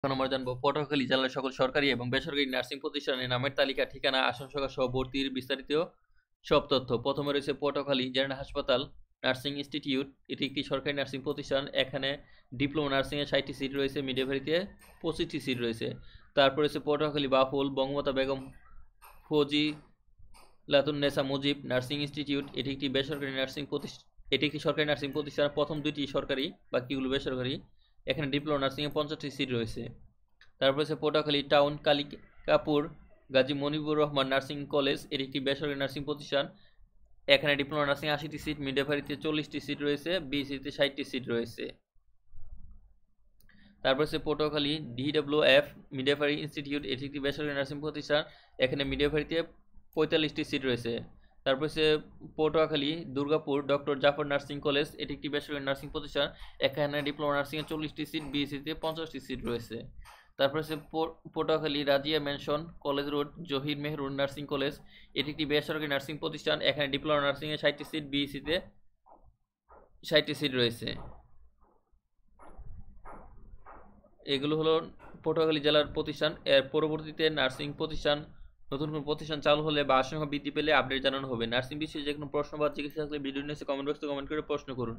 এখন আমরা জানবো পটুয়াখালী জেলার সকল সরকারি এবং বেসরকারি নার্সিং প্রতিষ্ঠানের নামের তালিকা, ঠিকানা, আসন সংখ্যা সহ ভর্তির বিস্তারিত সব তথ্য। প্রথমে রয়েছে পটুয়াখালী জেনারেল হাসপাতাল নার্সিং ইনস্টিটিউট। এটি একটি সরকারি নার্সিং প্রতিষ্ঠান। এখানে ডিপ্লোমা নার্সিংয়ে 60টি সিট রয়েছে, মিডওয়াইফারিতে 25টি সিট রয়েছে। তারপর রয়েছে পটুয়াখালী বাফুল বঙ্গমাতা বেগম ফজিলাতুন্নেসা মুজিব নার্সিং ইনস্টিটিউট। এটি একটি বেসরকারি নার্সিং প্রতিষ্ঠান। এটি একটি সরকারি নার্সিং প্রতিষ্ঠান, প্রথম দুইটি সরকারি, বাকিগুলো বেসরকারি। এখানে ডিপ্লোমা নার্সিংয়ে 50টি সিট রয়েছে। তারপর হচ্ছে Patuakhali town Kalikapur Gazi Monibur Rahman nursing college. এটি একটি বেসরকারি নার্সিং প্রতিষ্ঠান। এখানে ডিপ্লোমা নার্সিং 80টি সিট, মিডওয়াইফারিতে 40টি সিট রয়েছে, বিএসসিতে 60টি সিট রয়েছে। তারপর হচ্ছে পটুয়াখালী DWF মিডওয়াইফারি ইনস্টিটিউট। এটি একটি বেসরকারি নার্সিং প্রতিষ্ঠান। এখানে মিডওয়াইফারিতে 45টি সিট রয়েছে। তারপর হচ্ছে Patuakhali Durgapur doctor Jafar nursing college. এটি একটি বেসরকারি নার্সিং প্রতিষ্ঠান। এখানে ডিপ্লোমা নার্সিংয়ে 40টি সিট, বিএসসিতে 50টি সিট রয়েছে। তারপর হচ্ছে Patuakhali Razia mansion college road Zahir Mehrun nursing college. এটি একটি বেসরকারি নার্সিং প্রতিষ্ঠান। এখানে ডিপ্লোমা নার্সিংয়ে 60টি সিট, বিএসসিতে 60টি সিট রয়েছে। এগুলো হলো পটুয়াখালী জেলার প্রতিষ্ঠান। এর পরবর্তীতে নার্সিং প্রতিষ্ঠান, নতুন কোনো প্রতিষ্ঠান চালু হলে বা আসন বৃদ্ধি পেলে আপডেট জানানো হবে। নার্সিং বিষয়ে যে কোনো প্রশ্ন বা চিকিৎসা থাকলে ভিডিও নিচে কমেন্ট বক্সে কমেন্ট করে প্রশ্ন করুন।